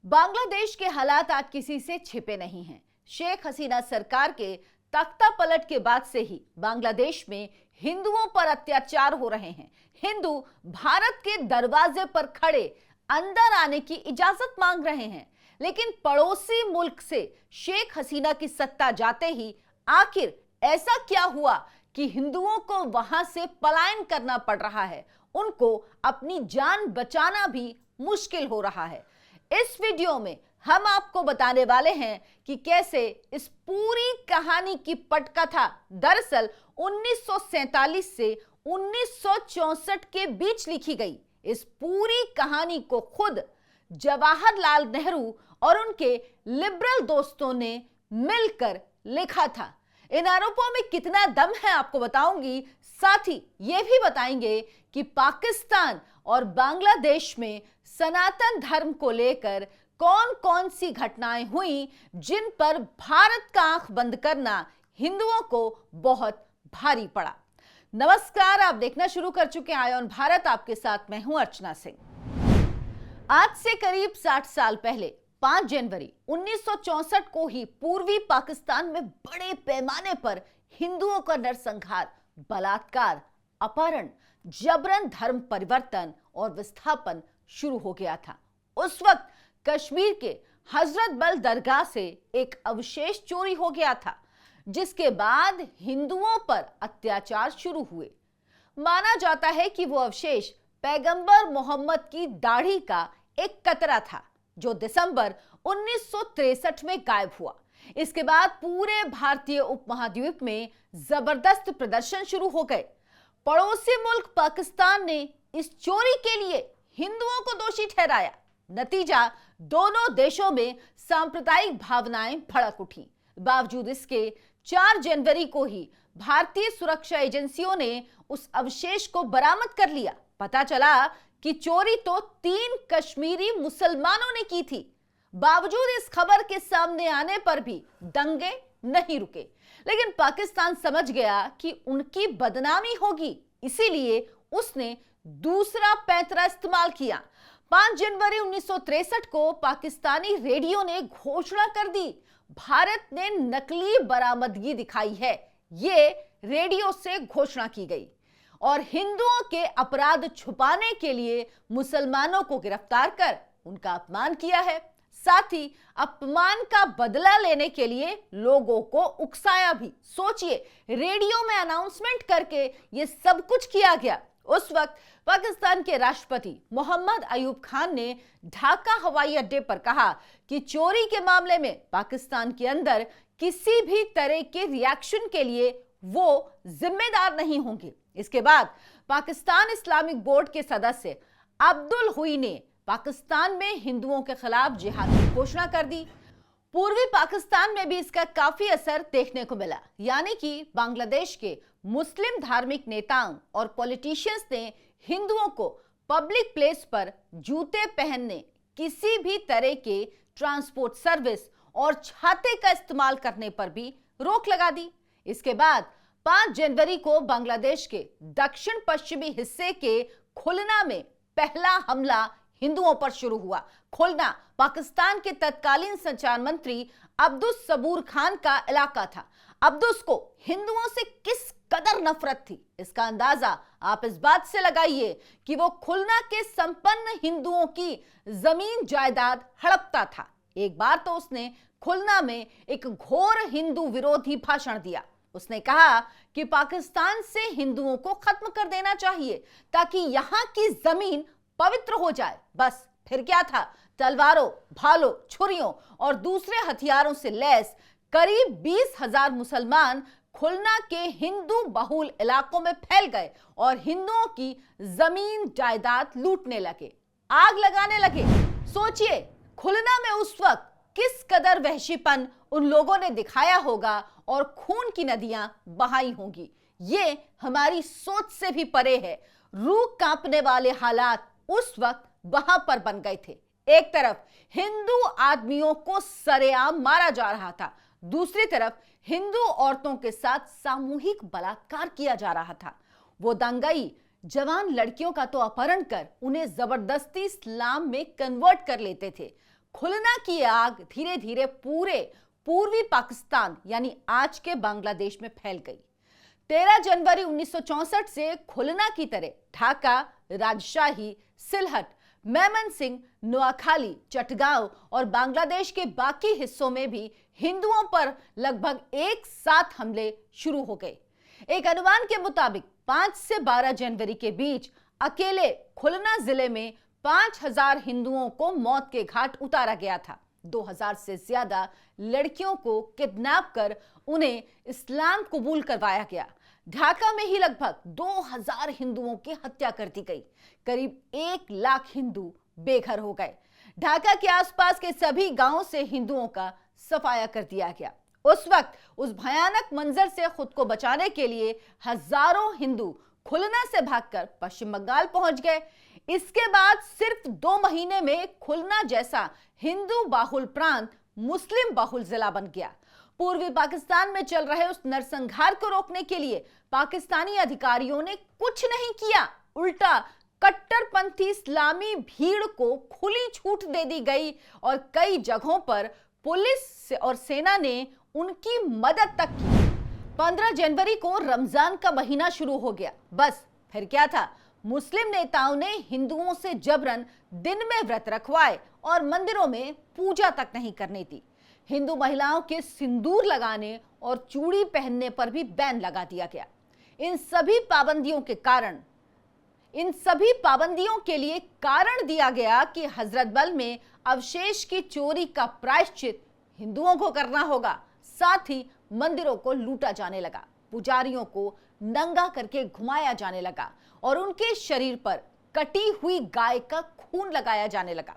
बांग्लादेश के हालात आज किसी से छिपे नहीं हैं। शेख हसीना सरकार के तख्ता पलट के बाद से ही बांग्लादेश में हिंदुओं पर अत्याचार हो रहे हैं। हिंदू भारत के दरवाजे पर खड़े अंदर आने की इजाजत मांग रहे हैं, लेकिन पड़ोसी मुल्क से शेख हसीना की सत्ता जाते ही आखिर ऐसा क्या हुआ कि हिंदुओं को वहां से पलायन करना पड़ रहा है, उनको अपनी जान बचाना भी मुश्किल हो रहा है। इस वीडियो में हम आपको बताने वाले हैं कि कैसे इस पूरी कहानी की पटकथा दरअसल 1947 से 1964 के बीच लिखी गई। इस पूरी कहानी को खुद जवाहरलाल नेहरू और उनके लिबरल दोस्तों ने मिलकर लिखा था। इन आरोपों में कितना दम है आपको बताऊंगी, साथ ही यह भी बताएंगे कि पाकिस्तान और बांग्लादेश में सनातन धर्म को लेकर कौन कौन सी घटनाएं हुई जिन पर भारत का आंख बंद करना हिंदुओं को बहुत भारी पड़ा। नमस्कार, आप देखना शुरू कर चुके हैं आयोन भारत। आपके साथ मैं हूं अर्चना सिंह। आज से करीब 60 साल पहले 5 जनवरी 1964 को ही पूर्वी पाकिस्तान में बड़े पैमाने पर हिंदुओं का नरसंहार, बलात्कार, अपहरण, जबरन धर्म परिवर्तन और विस्थापन शुरू हो गया था। उस वक्त कश्मीर के हजरत बल दरगाह से एक अवशेष चोरी हो गया था, जिसके बाद हिंदुओं पर अत्याचार शुरू हुए। माना जाता है कि वो अवशेष पैगंबर मोहम्मद की दाढ़ी का एक कतरा था, जो दिसंबर 1963 में गायब हुआ। इसके बाद पूरे भारतीय उपमहाद्वीप में जबरदस्त प्रदर्शन शुरू हो गए। पड़ोसी मुल्क पाकिस्तान ने इस चोरी के लिए हिंदुओं को दोषी ठहराया। नतीजा, दोनों देशों में सांप्रदायिक भावनाएं भड़क उठी। बावजूद इसके 4 जनवरी को ही भारतीय सुरक्षा एजेंसियों ने उस अवशेष को बरामद कर लिया। पता चला कि चोरी तो 3 कश्मीरी मुसलमानों ने की थी। बावजूद इस खबर के सामने आने पर भी दंगे नहीं रुके, लेकिन पाकिस्तान समझ गया कि उनकी बदनामी होगी, इसीलिए उसने दूसरा पैंतरा इस्तेमाल किया। 5 जनवरी 1963 को पाकिस्तानी रेडियो ने घोषणा कर दी, भारत ने नकली बरामदगी दिखाई है। ये रेडियो से घोषणा की गई और हिंदुओं के अपराध छुपाने के लिए मुसलमानों को गिरफ्तार कर उनका अपमान किया है। साथ ही अपमान का बदला लेने के लिए लोगों को उकसाया भी। सोचिए, रेडियो में अनाउंसमेंट करके ये सब कुछ किया गया। उस वक्त पाकिस्तान के राष्ट्रपति मोहम्मद अयूब खान ने ढाका हवाई अड्डे पर कहा कि चोरी के मामले में पाकिस्तान के अंदर किसी भी तरह के रिएक्शन के लिए वो जिम्मेदार नहीं होंगे। इसके बाद पाकिस्तान इस्लामिक बोर्ड के सदस्य अब्दुल हुई ने पाकिस्तान में हिंदुओं के खिलाफ जिहाद की घोषणा कर दी। पूर्वी पाकिस्तान में भी इसका काफी असर देखने को मिला, यानी कि बांग्लादेश के मुस्लिम धार्मिक नेताओं और पॉलिटिशियंस ने हिंदुओं को पब्लिक प्लेस पर जूते पहनने, किसी भी तरह के ट्रांसपोर्ट सर्विस और छाते का इस्तेमाल करने पर भी रोक लगा दी। इसके बाद 5 जनवरी को बांग्लादेश के दक्षिण पश्चिमी हिस्से के खुलना में पहला हमला हिंदुओं पर शुरू हुआ। खुलना पाकिस्तान के तत्कालीन संचार मंत्री अब्दुस सबूर खान का इलाका था। अब्दुस को हिंदुओं से किस कदर नफरत थी, इसका अंदाजा आप इस बात से लगाइए कि वो खुलना के संपन्न हिंदुओं की जमीन जायदाद हड़पता था। एक बार तो उसने खुलना में एक घोर हिंदू विरोधी भाषण दिया। उसने कहा कि पाकिस्तान से हिंदुओं को खत्म कर देना चाहिए ताकि यहां की जमीन पवित्र हो जाए। बस फिर क्या था, तलवारों, भालों, छुरियों और दूसरे हथियारों से लैस करीब 20,000 मुसलमान खुलना के हिंदू बहुल इलाकों में फैल गए और हिंदुओं की जमीन जायदाद लूटने लगे, आग लगाने लगे। सोचिए, खुलना में उस वक्त किस कदर वहशीपन उन लोगों ने दिखाया होगा और खून की नदियां बहाई होंगी। ये हमारी सोच से भी परे है। रूह कांपने वाले हालात उस वक्त वहां पर बन गए थे। एक तरफ हिंदू आदमियों को सरेआम मारा जा रहा था, दूसरी तरफ हिंदू औरतों के साथ सामूहिक बलात्कार किया जा रहा था। वो दंगाई जवान लड़कियों का तो अपहरण कर उन्हें जबरदस्ती इस्लाम में कन्वर्ट कर लेते थे। खुलना की आग धीरे धीरे पूरे पूर्वी पाकिस्तान यानी आज के बांग्लादेश में फैल गई। 13 जनवरी 1964 से खुलना की तरह ढाका, राजशाही, सिलहट, मेमनसिंह, नोआखाली, चटगांव और बांग्लादेश के बाकी हिस्सों में भी हिंदुओं पर लगभग एक साथ हमले शुरू हो गए। एक अनुमान के मुताबिक 5 से 12 जनवरी के बीच अकेले खुलना जिले में 5000 हिंदुओं को मौत के घाट उतारा गया था। 2000 से ज्यादा लड़कियों को किडनैप कर उन्हें इस्लाम कबूल करवाया गया। ढाका में ही लगभग 2000 हिंदुओं की हत्या कर दी गई। करीब 1 लाख हिंदू बेघर हो गए। ढाका के आसपास के सभी गांवों से हिंदुओं का सफाया कर दिया गया। उस वक्त उस भयानक मंजर से खुद को बचाने के लिए हजारों हिंदू खुलना से भागकर पश्चिम बंगाल पहुंच गए। इसके बाद सिर्फ 2 महीने में खुलना जैसा हिंदू बाहुल प्रांत मुस्लिम बाहुल जिला बन गया। पूर्वी पाकिस्तान में चल रहे उस नरसंहार को रोकने के लिए पाकिस्तानी अधिकारियों ने कुछ नहीं किया, उल्टा कट्टरपंथी इस्लामी भीड़ को खुली छूट दे दी गई और कई जगहों पर पुलिस और सेना ने उनकी मदद तक की। 15 जनवरी को रमजान का महीना शुरू हो गया। बस फिर क्या था, मुस्लिम नेताओं ने हिंदुओं से जबरन दिन में व्रत रखवाए और मंदिरों में पूजा तक नहीं करने दी। हिंदू महिलाओं के सिंदूर लगाने और चूड़ी पहनने पर भी बैन लगा दिया गया। इन सभी पाबंदियों के लिए कारण दिया गया कि हजरतबल में अवशेष की चोरी का प्रायश्चित हिंदुओं को करना होगा। साथ ही मंदिरों को लूटा जाने लगा, पुजारियों को नंगा करके घुमाया जाने लगा और उनके शरीर पर कटी हुई गाय का खून लगाया जाने लगा।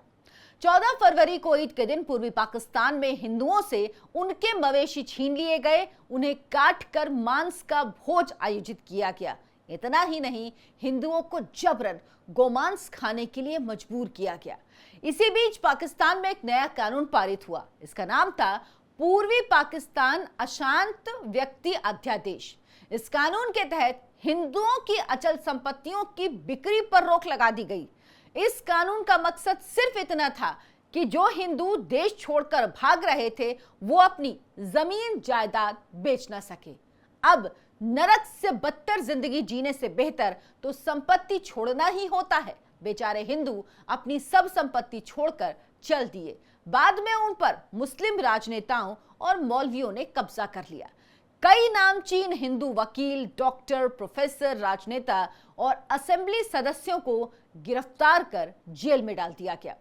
14 फरवरी को ईद के दिन पूर्वी पाकिस्तान में हिंदुओं से उनके मवेशी छीन लिए गए, उन्हें काट कर मांस का भोज आयोजित किया गया। इतना ही नहीं, हिंदुओं को जबरन गोमांस खाने के लिए मजबूर किया गया। इसी बीच पाकिस्तान में एक नया कानून पारित हुआ। इसका नाम था पूर्वी पाकिस्तान अशांत व्यक्ति अध्यादेश। इस कानून के तहत हिंदुओं की अचल संपत्तियों की बिक्री पर रोक लगा दी गई। इस कानून का मकसद सिर्फ इतना था कि जो हिंदू देश छोड़कर भाग रहे थे वो अपनी जमीन जायदाद बेच न सके। अब नरक से बदतर जिंदगी जीने से बेहतर तो संपत्ति छोड़ना ही होता है। बेचारे हिंदू अपनी सब संपत्ति छोड़कर चल दिए। बाद में उन पर मुस्लिम राजनेताओं और मौलवियों ने कब्जा कर लिया। कई नामचीन हिंदू वकील, डॉक्टर, प्रोफेसर, राजनेता और असेंबली सदस्यों को गिरफ्तार कर जेल में डाल दिया गया।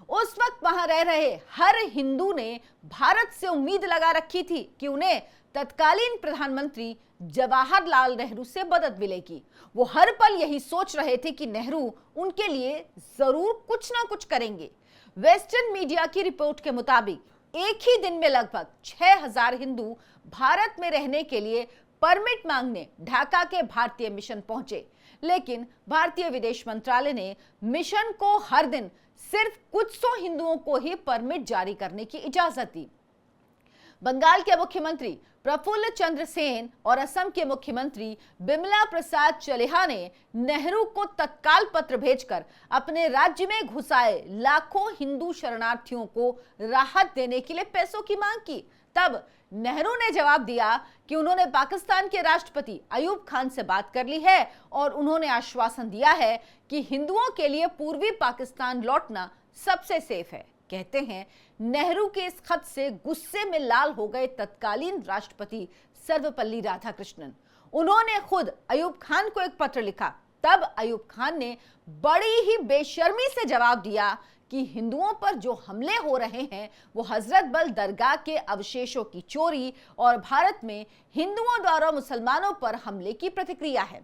उस वक्त वहां रह रहे हर हिंदू ने भारत से उम्मीद लगा रखी थी कि उन्हें तत्कालीन प्रधानमंत्री जवाहरलाल नेहरू से मदद मिलेगी। वो हर पल यही सोच रहे थे कि नेहरू उनके लिए जरूर कुछ ना कुछ करेंगे। वेस्टर्न मीडिया की रिपोर्ट के मुताबिक एक ही दिन में लगभग 6000 हिंदू भारत में रहने के लिए परमिट मांगने ढाका के भारतीय मिशन पहुंचे, लेकिन भारतीय विदेश मंत्रालय ने मिशन को हर दिन सिर्फ कुछ 100 हिंदुओं को ही परमिट जारी करने की इजाजत दी। बंगाल के मुख्यमंत्री प्रफुल्ल चंद्र सेन और असम के मुख्यमंत्री बिमला प्रसाद चलेहा ने नेहरू को तत्काल पत्र भेजकर अपने राज्य में घुसाए लाखों हिंदू शरणार्थियों को राहत देने के लिए पैसों की मांग की। तब नेहरू ने जवाब दिया कि उन्होंने पाकिस्तान के राष्ट्रपति अयूब खान से बात कर ली है और उन्होंने आश्वासन दिया है कि हिंदुओं के लिए पूर्वी पाकिस्तान लौटना सबसे सेफ है। कहते हैं नेहरू के इस खत से गुस्से में लाल हो गए तत्कालीन राष्ट्रपति सर्वपल्ली राधाकृष्णन। उन्होंने खुद अयूब खान को एक पत्र लिखा। तब अयूब खान ने बड़ी ही बेशर्मी से जवाब दिया कि हिंदुओं पर जो हमले हो रहे हैं वो हजरतबल दरगाह के अवशेषों की चोरी और भारत में हिंदुओं द्वारा मुसलमानों पर हमले की प्रतिक्रिया है।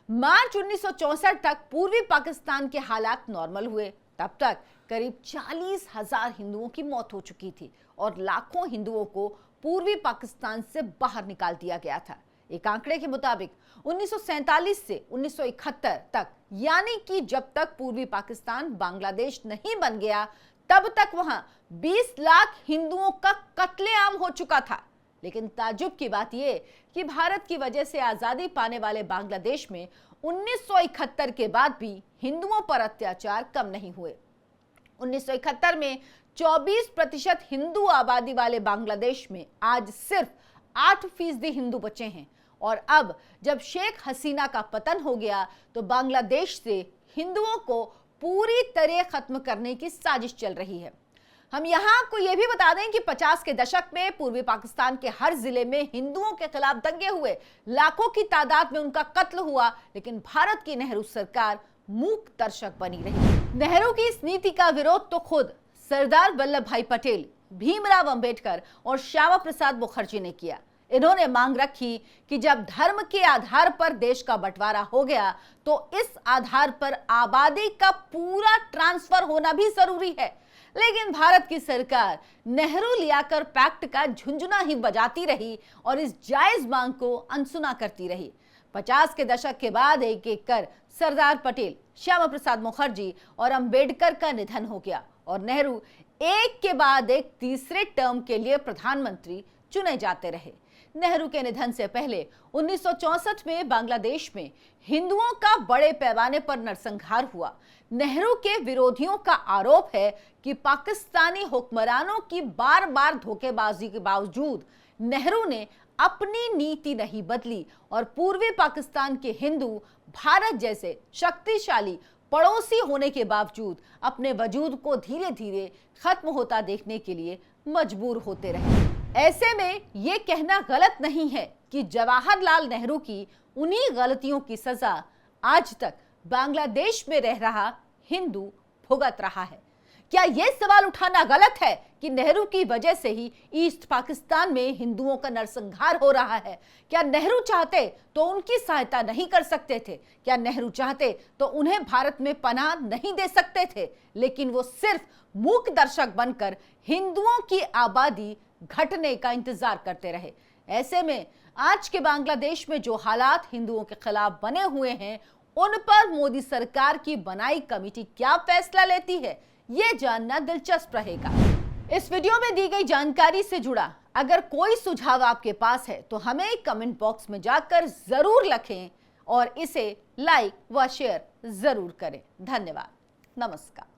मार्च 1964 तक पूर्वी पाकिस्तान के हालात नॉर्मल हुए। तब तक करीब 40,000 हिंदुओं की मौत हो चुकी थी और लाखों हिंदुओं को पूर्वी पाकिस्तान से बाहर निकाल दिया गया था। एक आंकड़े के मुताबिक 1947 से 1971 तक, यानी कि जब तक पूर्वी पाकिस्तान बांग्लादेश नहीं बन गया, तब तक वहां 20 लाख हिंदुओं का कत्लेआम हो चुका था। लेकिन ताज्जुब की बात यह कि भारत की वजह से आजादी पाने वाले बांग्लादेश में 1971 के बाद भी हिंदुओं पर अत्याचार कम नहीं हुए। 1971 में 24% हिंदू आबादी वाले बांग्लादेश में आज सिर्फ 8% हिंदू बचे हैं। और अब जब शेख हसीना का पतन हो गया तो बांग्लादेश से हिंदुओं को पूरी तरह खत्म करने की साजिश चल रही है। हम यहां आपको यह भी बता दें कि 50 के दशक में पूर्वी पाकिस्तान के हर जिले में हिंदुओं के खिलाफ दंगे हुए, लाखों की तादाद में उनका कत्ल हुआ, लेकिन भारत की नेहरू सरकार मूक दर्शक बनी रही। नेहरू की इस नीति का विरोध तो खुद सरदार वल्लभ भाई पटेल, भीमराव अंबेडकर और श्यामा प्रसाद मुखर्जी ने किया। इन्होंने मांग रखी कि जब धर्म के आधार पर देश का बंटवारा हो गया तो इस आधार पर आबादी का पूरा ट्रांसफर होना भी जरूरी है। लेकिन भारत की सरकार नेहरू लियाकर पैक्ट का झुंझुना ही बजाती रही और इस जायज मांग को अनसुना करती रही। 50 के दशक के बाद एक एक कर सरदार पटेल, श्यामा प्रसाद मुखर्जी और अंबेडकर का निधन हो गया और नेहरू एक के बाद एक तीसरे टर्म के लिए प्रधानमंत्री चुने जाते रहे। नेहरू के निधन से पहले 1964 में बांग्लादेश में हिंदुओं का बड़े पैमाने पर नरसंहार हुआ। नेहरू के विरोधियों का आरोप है कि पाकिस्तानी हुक्मरानों की बार बार धोखेबाजी के बावजूद नेहरू ने अपनी नीति नहीं बदली और पूर्वी पाकिस्तान के हिंदू भारत जैसे शक्तिशाली पड़ोसी होने के बावजूद अपने वजूद को धीरे धीरे खत्म होता देखने के लिए मजबूर होते रहे। ऐसे में यह कहना गलत नहीं है कि जवाहरलाल नेहरू की उन्हीं गलतियों की सजा आज तक बांग्लादेश में रह रहा हिंदू भुगत रहा है। क्या यह सवाल उठाना गलत है कि नेहरू की वजह से ही ईस्ट पाकिस्तान में हिंदुओं का नरसंहार हो रहा है? क्या नेहरू चाहते तो उनकी सहायता नहीं कर सकते थे? क्या नेहरू चाहते तो उन्हें भारत में पनाह नहीं दे सकते थे? लेकिन वो सिर्फ मूक दर्शक बनकर हिंदुओं की आबादी घटने का इंतजार करते रहे। ऐसे में आज के बांग्लादेश में जो हालात हिंदुओं के खिलाफ बने हुए हैं, उन पर मोदी सरकार की बनाई कमेटी क्या फैसला लेती है, ये जानना दिलचस्प रहेगा। इस वीडियो में दी गई जानकारी से जुड़ा अगर कोई सुझाव आपके पास है तो हमें कमेंट बॉक्स में जाकर जरूर लिखें और इसे लाइक व शेयर जरूर करें। धन्यवाद। नमस्कार।